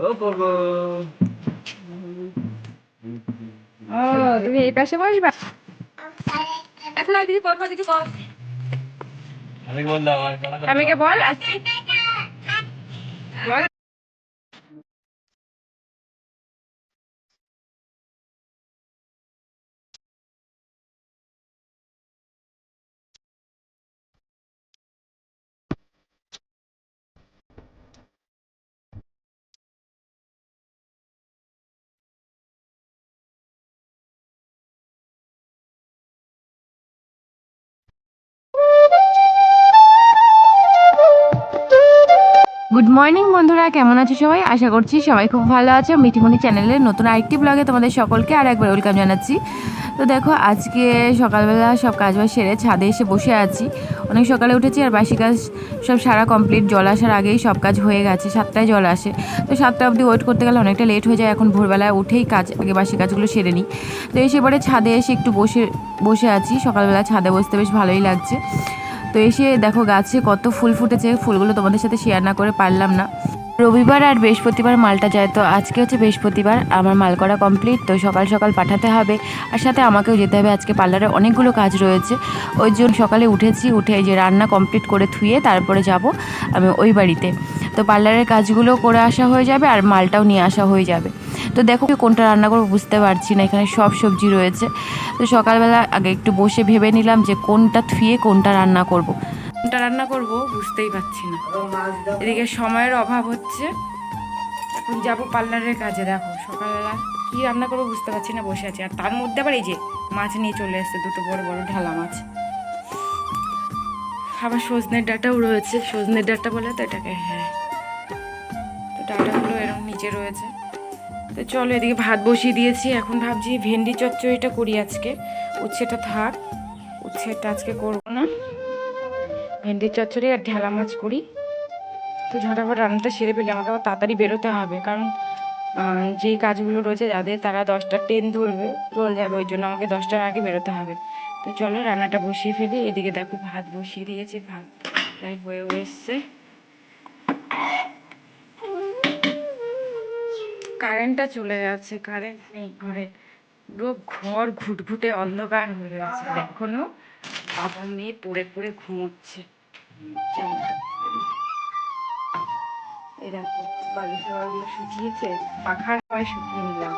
ও করবো। ও তুমি এই পাশে বসবা এখন আর দিদি পড়বা দিদি বল আমি বললাম আমি কে বল বল গুড মর্নিং বন্ধুরা, কেমন আছো সবাই? আশা করছি সবাই খুব ভালো আছে। মিঠিমণি চ্যানেলের নতুন আরেকটি ব্লগে তোমাদের সকলকে আর একবার ওয়েলকাম জানাচ্ছি। তো দেখো, আজকে সকালবেলা সব কাজবাজ সেরে ছাদে এসে বসে আছি। অনেক সকালে উঠেছি আর বাসি কাজ সব সারা কমপ্লিট। জল আসার আগেই সব কাজ হয়ে গেছে, 7টায় জল আসে। তো 7টা অবধি ওয়েট করতে গেলে অনেকটা লেট হয়ে যায়। এখন ভোরবেলায় উঠেই আগে বাসি কাজগুলো সেরে নিই। তো এসে পরে ছাদে এসে একটু বসে আছি। সকালবেলা ছাদে বসতে বেশ ভালোই লাগছে। তো এসে দেখো গাছে কত ফুল ফুটেছে, ফুলগুলো তোমাদের সাথে শেয়ার না করে পারলাম না। রবিবার আর বৃহস্পতিবার মালটা যায়, তো আজকে হচ্ছে বৃহস্পতিবার, আমার মাল করা কমপ্লিট। তো সকাল সকাল পাঠাতে হবে, আর সাথে আমাকেও যেতে হবে। আজকে পার্লারে অনেকগুলো কাজ রয়েছে, ওই জন্য সকালে উঠে যে রান্না কমপ্লিট করে ধুয়ে তারপরে যাব আমি ওই বাড়িতে। তো পার্লারের কাজগুলো করে আসা হয়ে যাবে আর মালটাও নিয়ে আসা হয়ে যাবে। তো দেখো কোনটা রান্না করবো বুঝতে পারছি না, এখানে সব সবজি রয়েছে। তো সকালবেলা আগে একটু বসে ভেবে নিলাম যে কোনটা ধুয়ে কোনটা রান্না করব। কোনটা রান্না করব বুঝতেই পারছি না, এদিকে সময়ের অভাব হচ্ছে। এখন যাব পার্লারের কাজে। দেখো সকালবেলা কি রান্না করবো বুঝতে পারছি না, বসে আছি। আর তার মধ্যে আবার এই যে মাছ নিয়ে চলে এসছে, দুটো বড় বড় ঢালা মাছ। আবার সজনের ডাঁটাও রয়েছে, সজনের ডাঁটা বলে তো এটাকে, হ্যাঁ। তো ডাঁটাগুলো এরকম নিচে রয়েছে। তো চলো, এদিকে ভাত বসিয়ে দিয়েছি। এখন ভাবছি ভেন্ডি চচ্চড়িটা করি আজকে। উচ্ছেটা থাক, উচ্ছেটা আজকে করবো না। ভেন্ডির চচ্চড়ি আর ঢেলা মাছ করি। তো ঝটাফট রান্নাটা সেরে ফেলে আমাকে আবার তাড়াতাড়ি বেরোতে হবে, কারণ যেই কাজগুলো রয়েছে যাদের, তারা 10টা ট্রেন ধরবে, চলে যাবে। ওই জন্য আমাকে 10টার আগে বেরোতে হবে। তো চলো রান্নাটা বসিয়ে ফেলি। এদিকে দেখো ভাত বসিয়ে দিয়েছি, ভাত প্রায় হয়ে এসছে। কারেন্টটা চলে যাচ্ছে, কারেন্ট নেই ঘরে। পুরো ঘর ঘুটঘুটে অন্ধকার হয়ে গেছে। এখনো বাবা মেয়ে পড়ে পড়ে ঘুমোচ্ছে। এই দেখো বালি সবাইগুলো শুকিয়েছে, পাখার হাওয়ায় শুকিয়ে নিলাম।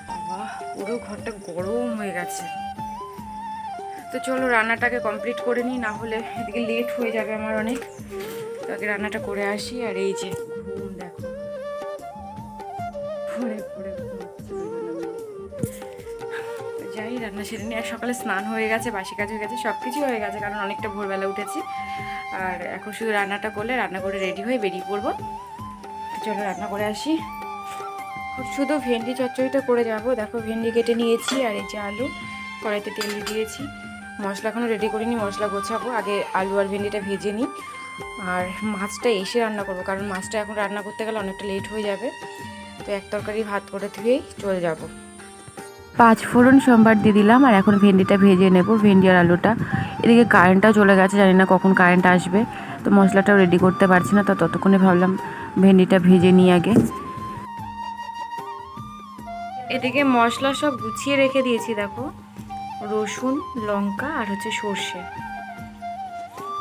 বাবা পুরো ঘরটা গরম হয়ে গেছে। তো চলো রান্নাটাকে কমপ্লিট করে নিই, না হলে এদিকে লেট হয়ে যাবে আমার অনেক। তো আগে রান্নাটা করে আসি। আর এই যে ঘুম দেখো, পড়ে পড়ে ঘুমোচ্ছে। তো যাই রান্না সেরে নিই। আর সকালে স্নান হয়ে গেছে, বাসি কাজ হয়ে গেছে, সব কিছু হয়ে গেছে, কারণ অনেকটা ভোরবেলা উঠেছি। আর এখন শুধু রান্নাটা করলে, রান্না করে রেডি হয়ে বেরিয়ে পড়বো। তো চলো রান্না করে আসি। শুধু ভেন্ডি চচ্চড়িটা করে যাব। দেখো ভেন্ডি কেটে নিয়েছি, আর এই যে আলু, কড়াইতে তেল দিয়েছি। মশলা এখনও রেডি করিনি, মশলা গোছাবো। আগে আলু আর ভেন্ডিটা ভেজে নিই, আর মাছটা এসে রান্না করবো, কারণ মাছটা এখন রান্না করতে গেলে অনেকটা লেট হয়ে যাবে। তো এক তরকারি ভাত করে ধুয়েই চলে যাব। 5 ফোড়ন সোমবার দিয়ে দিলাম, আর এখন ভেন্ডিটা ভেজে নেব, ভেন্ডি আর আলুটা। এদিকে কারেন্টটাও চলে গেছে, জানি না কখন কারেন্ট আসবে। তো মশলাটাও রেডি করতে পারছি না, তো ততক্ষণে ভাবলাম ভেন্ডিটা ভেজে নিই আগে। এদিকে মশলা সব গুছিয়ে রেখে দিয়েছি। দেখো রসুন, লঙ্কা আর হচ্ছে সর্ষে।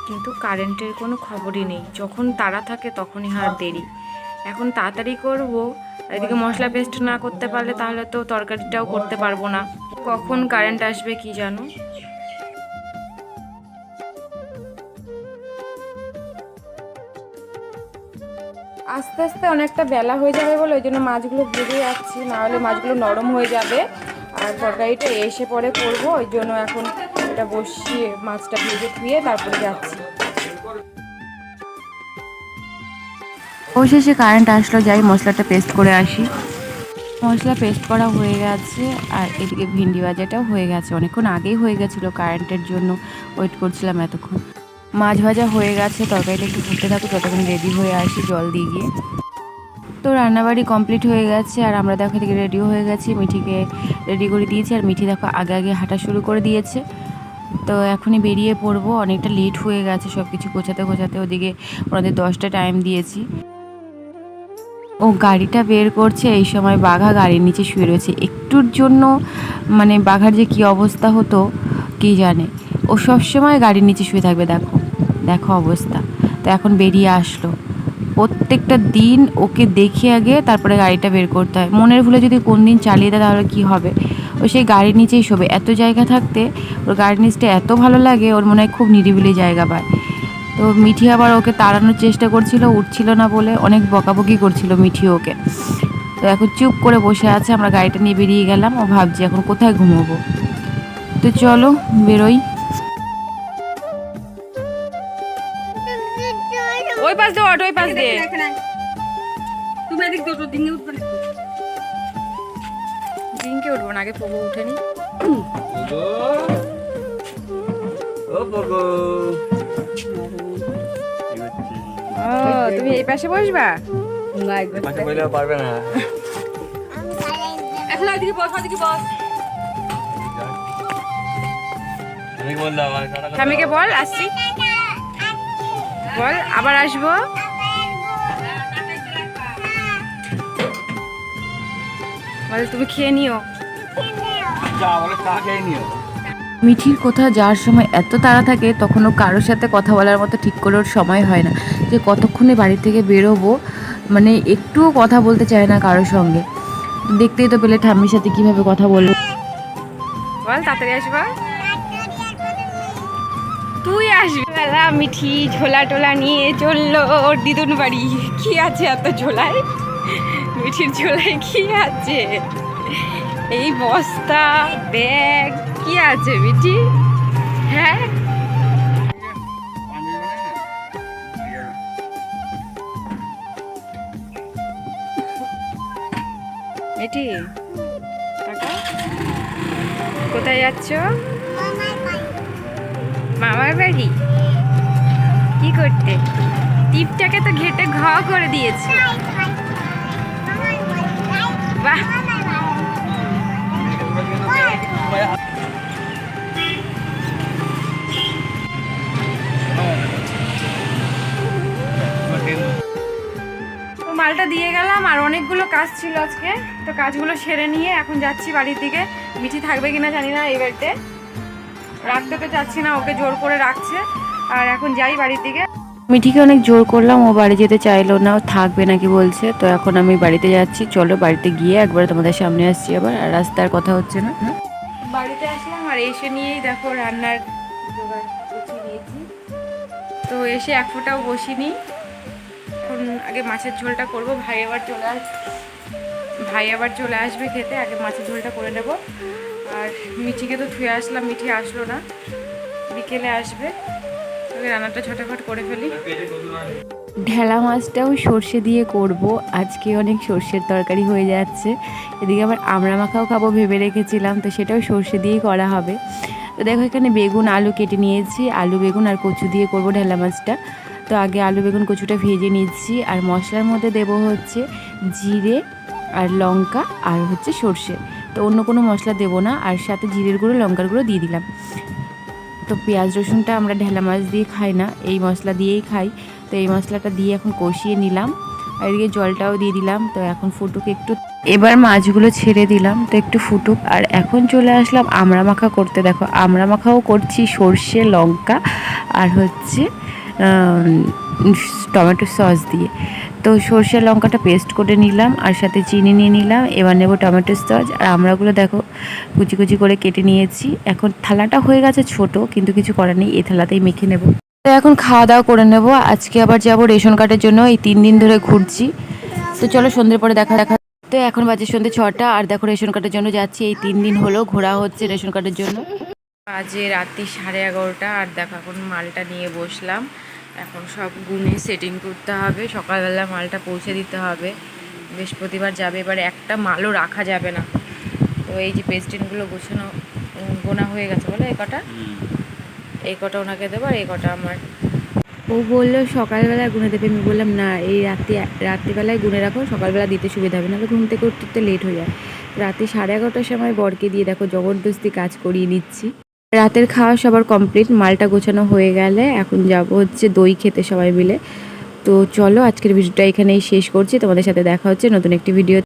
কিন্তু কারেন্টের কোনো খবরই নেই, যখন তাড়া থাকে তখনই আর দেরি। এখন তাড়াতাড়ি করব, এদিকে মশলা পেস্ট না করতে পারলে তাহলে তো তরকারিটাও করতে পারবো না। কখন কারেন্ট আসবে কি জানো। আস্তে আস্তে অনেকটা বেলা হয়ে যাবে বলে ওই জন্য মাছগুলো ভেজে যাচ্ছি, না হলে মাছগুলো নরম হয়ে যাবে। আর তরকারিটা এসে পরে করবো, ওই জন্য এখন এটা বসিয়ে মাছটা ভেজে ধুয়ে তারপরে যাচ্ছি। অবশেষে কারেন্ট আসলো, যাই মশলাটা পেস্ট করে আসি। মশলা পেস্ট করা হয়ে গেছে, আর এদিকে ভিন্ডি ভাজাটাও হয়ে গেছে। অনেকক্ষণ আগেই হয়ে গেছিলো, কারেন্টের জন্য ওয়েট করছিলাম এতক্ষণ। মাছ ভাজা হয়ে গেছে, তরকারিটা একটু ফুটতে থাকুক, ততক্ষণ রেডি হয়ে আসি জল দিয়ে গিয়ে। তো রান্নাবাড়ি কমপ্লিট হয়ে গেছে, আর আমরা দেখো এদিকে রেডিও হয়ে গেছি। মিঠিকে রেডি করে দিয়েছি, আর মিঠি দেখো আগে আগে হাঁটা শুরু করে দিয়েছে। তো এখনই বেরিয়ে পড়বো, অনেকটা লেট হয়ে গেছে সব কিছু গোছাতে গোছাতে। ওদিকে ওনাদের 10টা টাইম দিয়েছি। ও গাড়িটা বের করছে, এই সময় বাঘা গাড়ির নিচে শুয়ে রয়েছে। একটুর জন্য মানে বাঘার যে কী অবস্থা হতো কে জানে। ও সবসময় গাড়ির নিচে শুয়ে থাকবে, দেখো দেখো অবস্থা। তো এখন বেরিয়ে আসলো। প্রত্যেকটা দিন ওকে দেখে আগে তারপরে গাড়িটা বের করতে হয়। মনের ভুলে যদি কোন দিন চালিয়ে দেয় তাহলে কী হবে। ও সেই গাড়ির নিচেই শোবে। এত জায়গা থাকতে ওর গাড়ির নিচটা এত ভালো লাগে, ওর মনে হয় খুব নিরিবিলি জায়গা পায়। তো মিঠি আবার ওকে তাড়ানোর চেষ্টা করছিল, উঠছিল না বলে অনেক বকাবকি করছিল মিঠি ওকে। তো এখন চুপ করে বসে আছে। আমরা গাড়িটা নিয়ে বেরিয়ে গেলাম। ও ভাবছি এখন কোথায় ঘুমোবো। তো চলো বেরোই। ওই পাশ দিয়ে ওই পাশ দিয়ে। তুমি এদিক দুটো দিনে উঠবে না। দিনকে উঠবো না, আগে পগো উঠেনি। ও তুমি এই পাশে বসবা? পারবে না। এখন ওইদিকে বস, ওইদিকে বস। আমি বললাম স্বামীকে বল আসছি, বল আবার আসবো। বল তুমি খেয়ে নিও। চা খেয়ে নিও। মিঠির কোথাও যাওয়ার সময় এত তাড়া থাকে, তখন ও কারোর সাথে কথা বলার মতো ঠিক করে ওর সময় হয় না। যে কতক্ষণে বাড়ি থেকে বেরোবো, মানে একটুও কথা বলতে চায় না কারোর সঙ্গে। দেখতেই তো পেলে ঠাম্মির সাথে কিভাবে কথা বলবো। বল তাড়াতাড়ি আসবা। তুই আসবি বেলা। মিঠি ঝোলা টোলা নিয়ে চললো ওর দিদুন বাড়ি। কি আছে এত ঝোলায়? মিঠির ঝোলায় কি আছে? এই বস্তা ব্যাগ কি আছে মিঠি? হ্যাঁ মিঠি টাকা কোথায় যাচ্ছ? মামার বাড়ি। কি করতে? টিপটাকে তো ঘেটে ঘ করে দিয়েছে। বাহ, তো মালটা দিয়ে গেলাম। আর অনেকগুলো কাজ ছিল আজকে, তো কাজগুলো সেরে নিয়ে এখন যাচ্ছি বাড়ির দিকে। মিঠি থাকবে কিনা জানি না এই বাড়িতে, রাখতে তো চাচ্ছি না, ওকে জোর করে রাখছে। আর এখন যাই বাড়ির দিকে। মিঠিকে অনেক জোর করলাম, ও বাড়ি যেতে চাইলো না, ও থাকবে নাকি বলছে। তো এখন আমি বাড়িতে যাচ্ছি। চলো বাড়িতে গিয়ে একবার তোমাদের সামনে আসছি আবার। আর রাস্তার কথা হচ্ছে না। বাড়িতে আসলাম আর এসে নিয়েই দেখো রান্নার জোগাড় গুছিয়ে নিয়েছি। তো এসে এক ফোঁটাও বসিনি। এখন আগে মাছের ঝোলটা করব। ভাই আবার চলে আসবে খেতে, আগে মাছের ঝোলটা করে নেব। আর মিঠিকে তো থুয়ে আসলাম, মিঠি আসলো না, বিকেলে আসবে। তবে রান্নাটা ঝটাফট করে ফেলি। ঢেলা মাছটাও সর্ষে দিয়ে করব আজকে। অনেক সর্ষের তরকারি হয়ে যাচ্ছে। এদিকে আবার আমড়া মাখাও খাবো ভেবে রেখেছিলাম, তো সেটাও সর্ষে দিয়েই করা হবে। তো দেখো এখানে বেগুন আলু কেটে নিয়েছি। আলু বেগুন আর কচু দিয়ে করব ঢেলা মাছটা। তো আগে আলু বেগুন কচুটা ভেজে নিচ্ছি। আর মশলার মধ্যে দেব হচ্ছে জিরে আর লঙ্কা আর হচ্ছে সর্ষে। তো অন্য কোনো মশলা দেবো না। আর সাথে জিরের গুঁড়ো লঙ্কার গুঁড়ো দিয়ে দিলাম। তো পেঁয়াজ রসুনটা আমরা ঢেলা মাছ দিয়ে খাই না, এই মশলা দিয়েই খাই। তো এই মশলাটা দিয়ে এখন কষিয়ে নিলাম। আর এদিকে জলটাও দিয়ে দিলাম। তো এখন ফুটুক একটু, এবার মাছগুলো ছেড়ে দিলাম। তো একটু ফুটুক। আর এখন চলে আসলাম আমড়া মাখা করতে। দেখো আমড়া মাখাও করছি সর্ষে লঙ্কা আর হচ্ছে টমেটো সস দিয়ে। তো সর্ষে লঙ্কাটা পেস্ট করে নিলাম আর সাথে চিনি নিয়ে নিলাম। এবার নেব টমেটো সস। আর আমড়াগুলো দেখো কুচি কুচি করে কেটে নিয়েছি। এখন থালাটা হয়ে গেছে ছোট, কিন্তু কিছু করার নেই, এই থালাতেই মেখে নেব। তো এখন খাওয়া দাওয়া করে নেব। আজকে আবার যাব রেশন কার্ডের জন্য, এই 3 দিন ধরে ঘুরছি। তো চলো সন্ধ্যের পরে দেখা। তো এখন বাজে সন্ধ্যে 6টা। আর দেখো রেশন কার্ডের জন্য যাচ্ছি। এই 3 দিন হলো ঘোরা হচ্ছে রেশন কার্ডের জন্য। বাজে রাত্রি 11:30। আর দেখো এখন মালটা নিয়ে বসলাম। এখন সব গুনে সেটিং করতে হবে, সকালবেলা মালটা পৌঁছে দিতে হবে। বৃহস্পতিবার যাবে, এবার একটা মালও রাখা যাবে না। তো এই যে পেস্টিনগুলো গোছানো গোনা হয়ে গেছে বলে এই কটা ওনাকে দেবো আর এই কটা আমার। ও বললো সকালবেলা গুনে দেবে। আমি বললাম না, এই রাত্রিবেলায় গুনে রাখো, সকালবেলা দিতে সুবিধা হবে, নাহলে ঘুম থেকে উঠতে লেট হয়ে যায়। রাতে 11:30টার সময় বরকে দিয়ে দেখো জবরদস্তি কাজ করিয়ে নিচ্ছি। রাতের খাওয়া সবার কমপ্লিট, মালটা গোছানো হয়ে গেলে এখন যাব হচ্ছে দই খেতে সবাই মিলে। তো চলো আজকের ভিডিওটা এখানেই শেষ করছি, তোমাদের সাথে দেখা হচ্ছে নতুন একটি ভিডিও।